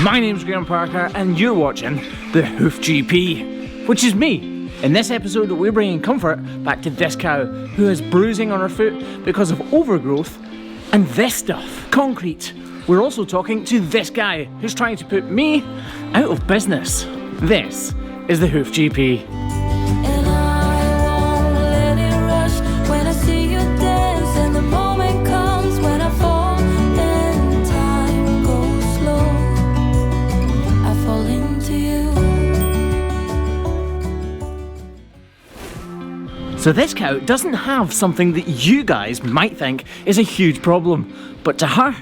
My name's Graham Parker and you're watching the Hoof GP, which is me. In this episode we're bringing comfort back to this cow who has bruising on her foot because of overgrowth and this stuff, concrete. We're also talking to this guy who's trying to put me out of business. This is the Hoof GP. So this cow doesn't have something that you guys might think is a huge problem, but to her,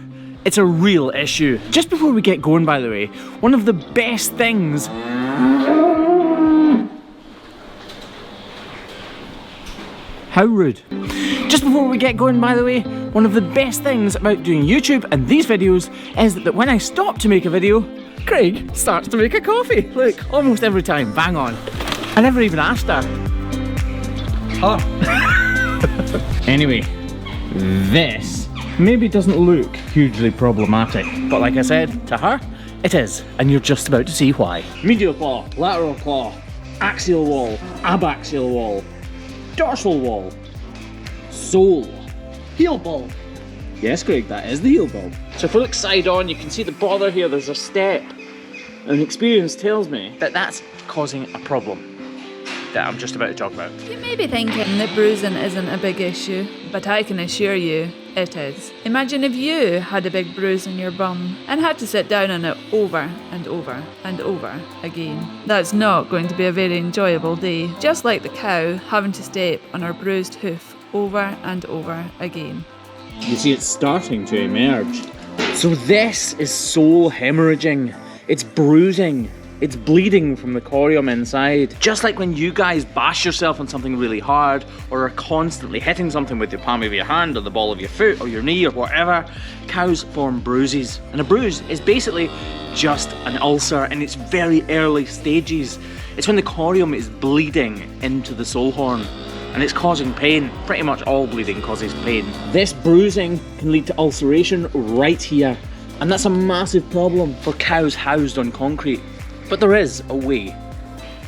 it's a real issue. Just before we get going, by the way, one of the best things... How rude. Just before we get going, by the way, one of the best things about doing YouTube and these videos is that when I stop to make a video, Craig starts to make a coffee. Look, almost every time, bang on. I never even asked her. Oh. Anyway, this maybe doesn't look hugely problematic, but like I said, to her, it is, and you're just about to see why. Medial claw, lateral claw, axial wall, abaxial wall, dorsal wall, sole, heel bulb. Yes, Craig, that is the heel bulb. So if we look side on, you can see the bother here, there's a step, and experience tells me that that's causing a problem that I'm just about to talk about. You may be thinking that bruising isn't a big issue, but I can assure you it is. Imagine if you had a big bruise on your bum and had to sit down on it over and over and over again. That's not going to be a very enjoyable day, just like the cow having to step on her bruised hoof over and over again. You see it's starting to emerge. So this is sole hemorrhaging. It's bruising. It's bleeding from the corium inside. Just like when you guys bash yourself on something really hard or are constantly hitting something with the palm of your hand or the ball of your foot or your knee or whatever, cows form bruises. And a bruise is basically just an ulcer in its very early stages. It's when the corium is bleeding into the sole horn and it's causing pain. Pretty much all bleeding causes pain. This bruising can lead to ulceration right here. And that's a massive problem for cows housed on concrete. But there is a way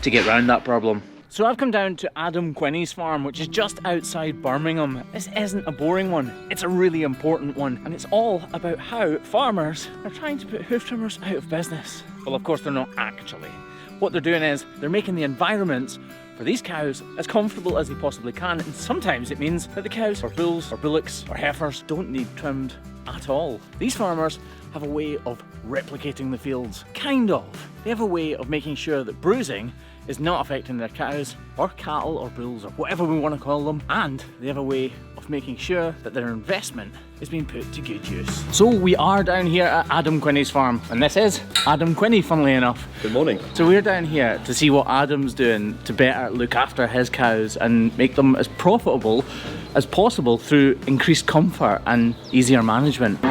to get around that problem. So I've come down to Adam Quinney's farm, which is just outside Birmingham. This isn't a boring one, it's a really important one. And it's all about how farmers are trying to put hoof trimmers out of business. Well, of course they're not actually. What they're doing is they're making the environments for these cows as comfortable as they possibly can. And sometimes it means that the cows or bulls or bullocks or heifers don't need trimmed at all. These farmers have a way of replicating the fields. Kind of. They have a way of making sure that bruising is not affecting their cows or cattle or bulls or whatever we want to call them, and they have a way of making sure that their investment is being put to good use. So we are down here at Adam Quinney's farm, and this is Adam Quinney, funnily enough. Good morning. So we're down here to see what Adam's doing to better look after his cows and make them as profitable as possible through increased comfort and easier management.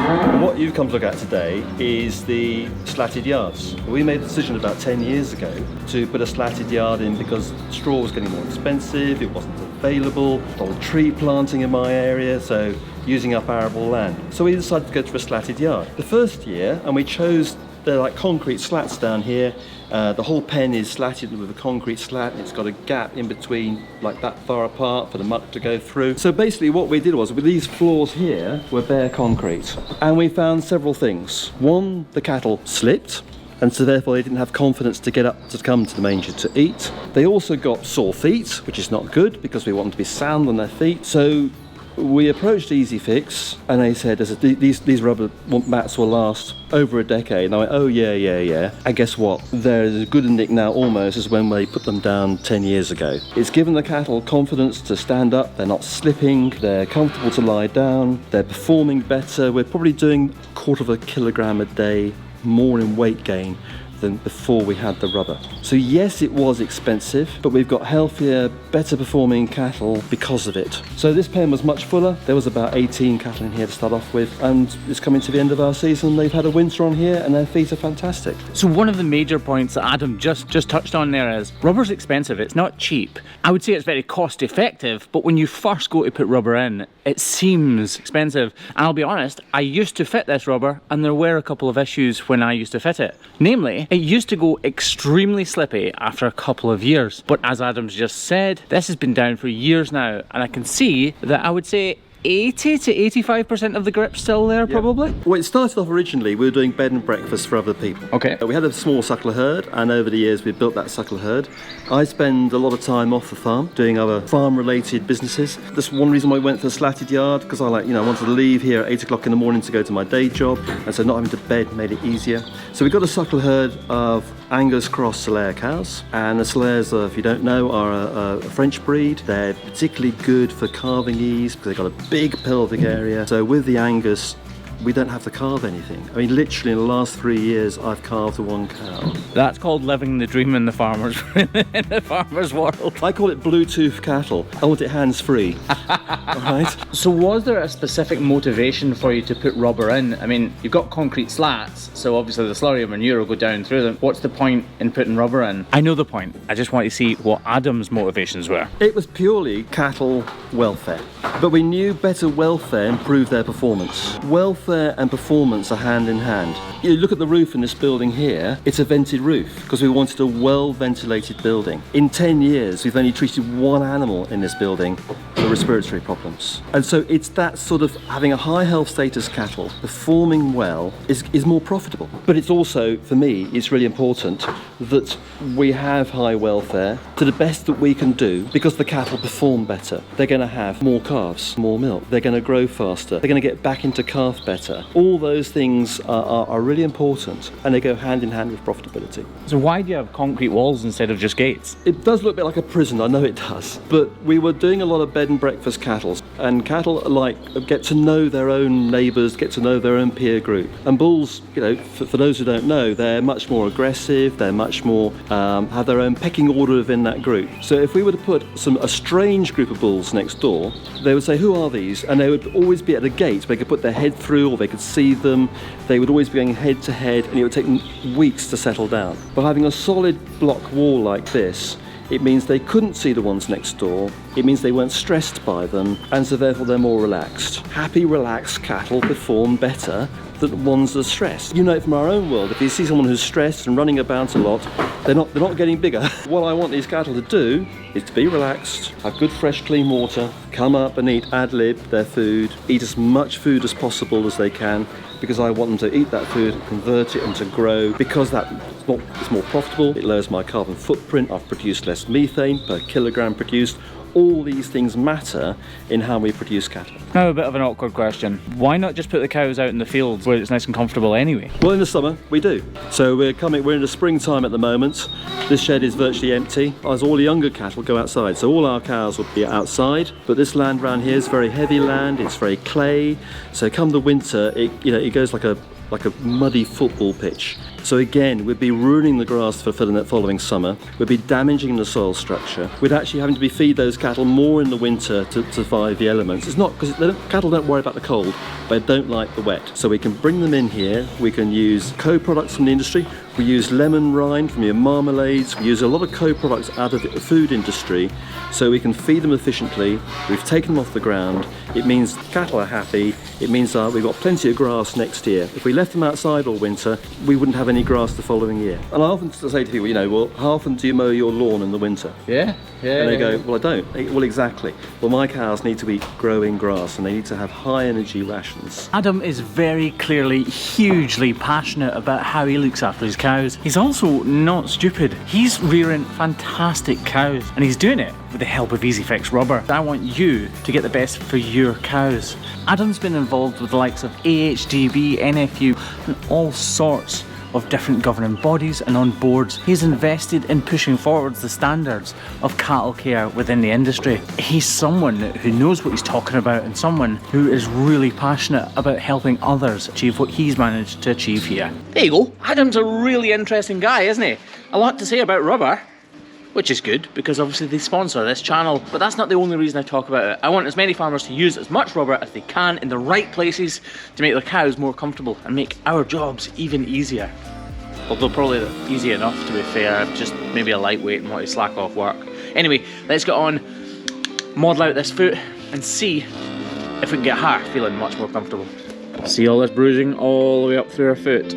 What you've come to look at today is the slatted yards. We made a decision about 10 years ago to put a slatted yard in because straw was getting more expensive, it wasn't available, a lot of tree planting in my area, so using up arable land. So we decided to go to a slatted yard. The first year, and we chose the concrete slats down here. The whole pen is slatted with a concrete slat, and it's got a gap in between like that far apart for the muck to go through. So basically what we did was, with these floors here were bare concrete, and we found several things. One, the cattle slipped, and so therefore they didn't have confidence to get up to come to the manger to eat. They also got sore feet, which is not good because we want them to be sound on their feet. So we approached Easyfix and they said, these rubber mats will last over a decade. And I went, oh yeah. And guess what? They're as good a nick now almost as when we put them down 10 years ago. It's given the cattle confidence to stand up, they're not slipping, they're comfortable to lie down, they're performing better. We're probably doing 1/4 kilogram a day more in weight gain than before we had the rubber. So yes, it was expensive, but we've got healthier, better performing cattle because of it. So this pen was much fuller. There was about 18 cattle in here to start off with, and it's coming to the end of our season. They've had a winter on here and their feet are fantastic. So one of the major points that Adam just touched on there is rubber's expensive, it's not cheap. I would say it's very cost effective, but when you first go to put rubber in, it seems expensive. And I'll be honest, I used to fit this rubber and there were a couple of issues when I used to fit it. Namely, it used to go extremely slippy after a couple of years. But as Adam's just said, this has been down for years now, and I can see that I would say 80 to 85% of the grip's still there, probably? Well, it started off originally, we were doing bed and breakfast for other people. Okay. We had a small suckler herd, and over the years we built that suckler herd. I spend a lot of time off the farm doing other farm-related businesses. That's one reason why I went for the slatted yard, because I wanted to leave here at 8 o'clock in the morning to go to my day job, and so not having to bed made it easier. So we got a suckler herd of Angus cross Salaire cows, and the Salaires, if you don't know, are a French breed. They're particularly good for calving ease because they've got a big pelvic area. So with the Angus, we don't have to carve anything. I mean, literally in the last 3 years, I've carved one cow. That's called living the dream in the farmer's in the farmer's world. I call it Bluetooth cattle. I want it hands-free. All right? So was there a specific motivation for you to put rubber in? I mean, you've got concrete slats, so obviously the slurry of manure will go down through them. What's the point in putting rubber in? I know the point. I just want to see what Adam's motivations were. It was purely cattle welfare. But we knew better welfare improved their performance. Welfare and performance are hand in hand. You look at the roof in this building here, it's a vented roof because we wanted a well-ventilated building. In 10 years, we've only treated one animal in this building for respiratory problems. And so it's that sort of having a high health status cattle, performing well, is more profitable. But it's also, for me, it's really important that we have high welfare to the best that we can do because the cattle perform better. They're going to have more calves, more milk. They're going to grow faster. They're going to get back into calf better. All those things are really important, and they go hand in hand with profitability. So why do you have concrete walls instead of just gates? It does look a bit like a prison, I know it does, but we were doing a lot of bed and breakfast cattle, and cattle get to know their own neighbours, get to know their own peer group. And bulls, for those who don't know, they're much more aggressive, they're much more, have their own pecking order within that group. So if we were to put a strange group of bulls next door, they would say, who are these? And they would always be at the gate, they could put their head through or they could see them. They would always be going head to head, and it would take them weeks to settle down. But having a solid block wall like this, it means they couldn't see the ones next door. It means they weren't stressed by them, and so therefore they're more relaxed. Happy, relaxed cattle perform better than ones that are stressed. You know it from our own world. If you see someone who's stressed and running about a lot, they're not getting bigger. What I want these cattle to do is to be relaxed, have good fresh clean water, come up and eat ad lib their food, eat as much food as possible as they can, because I want them to eat that food, convert it and to grow, because it's more profitable, it lowers my carbon footprint, I've produced less methane per kilogram produced. All these things matter in how we produce cattle. Now a bit of an awkward question. Why not just put the cows out in the fields where it's nice and comfortable anyway? Well, in the summer we do. So we're in the springtime at the moment. This shed is virtually empty as all the younger cattle go outside. So all our cows will be outside, but this land around here is very heavy land, it's very clay. So come the winter, it goes like a muddy football pitch. So again, we'd be ruining the grass for the following summer. We'd be damaging the soil structure. We'd actually having to feed those cattle more in the winter to survive the elements. It's not because cattle don't worry about the cold, but they don't like the wet. So we can bring them in here. We can use co-products from the industry. We use lemon rind from your marmalades. We use a lot of co-products out of the food industry, so we can feed them efficiently. We've taken them off the ground. It means cattle are happy. It means we've got plenty of grass next year. If we left them outside all winter, we wouldn't have any grass the following year. And I often say to people, well, how often do you mow your lawn in the winter? Yeah. And they go, well, I don't. Well, exactly. Well, my cows need to be growing grass, and they need to have high energy rations. Adam is very clearly hugely passionate about how he looks after his cows. He's also not stupid. He's rearing fantastic cows, and he's doing it with the help of Easyfix rubber. I want you to get the best for your cows. Adam's been involved with the likes of AHGB, NFU, and all sorts of different governing bodies and on boards. He's invested in pushing forwards the standards of cattle care within the industry. He's someone who knows what he's talking about and someone who is really passionate about helping others achieve what he's managed to achieve here. There you go. Adam's a really interesting guy, isn't he? A lot to say about rubber. Which is good, because obviously they sponsor this channel, but that's not the only reason I talk about it. I want as many farmers to use as much rubber as they can in the right places to make their cows more comfortable and make our jobs even easier. Although probably easy enough, to be fair, just maybe a lightweight and want to slack off work. Anyway, let's get on, model out this foot and see if we can get her feeling much more comfortable. See all this bruising all the way up through her foot.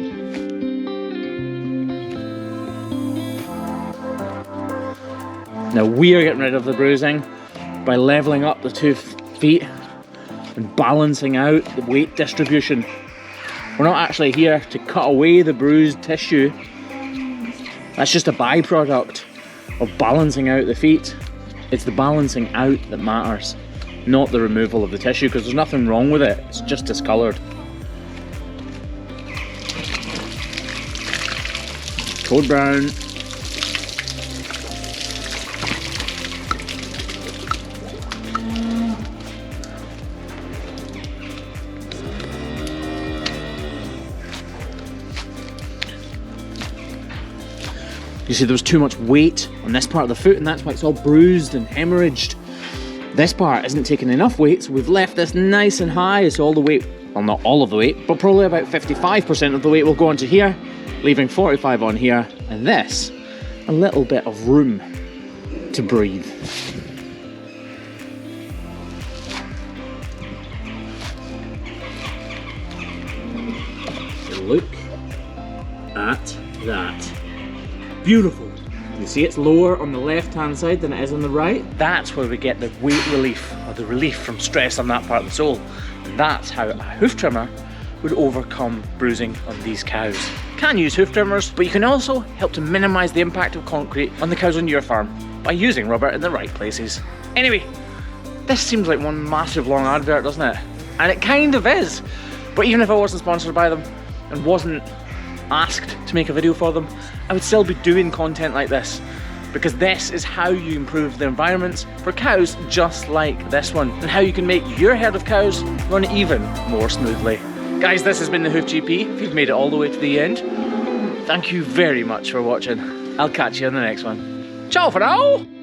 Now we are getting rid of the bruising by leveling up the 2 feet and balancing out the weight distribution. We're not actually here to cut away the bruised tissue. That's just a byproduct of balancing out the feet. It's the balancing out that matters, not the removal of the tissue, because there's nothing wrong with it, it's just discoloured. Code brown. You see, there was too much weight on this part of the foot, and that's why it's all bruised and hemorrhaged. This part isn't taking enough weight, so we've left this nice and high, so all the weight, well, not all of the weight, but probably about 55% of the weight will go onto here, leaving 45 on here, and this, a little bit of room to breathe. Look at that. Beautiful. You see it's lower on the left hand side than it is on the right? That's where we get the weight relief, or the relief from stress on that part of the sole. And that's how a hoof trimmer would overcome bruising on these cows. You can use hoof trimmers, but you can also help to minimise the impact of concrete on the cows on your farm by using rubber in the right places. Anyway, this seems like one massive long advert, doesn't it? And it kind of is. But even if I wasn't sponsored by them and wasn't asked to make a video for them, I would still be doing content like this, because this is how you improve the environments for cows just like this one, and how you can make your herd of cows run even more smoothly. Guys, this has been the Hoof GP. If you've made it all the way to the end, thank you very much for watching. I'll catch you in the next one. Ciao for now!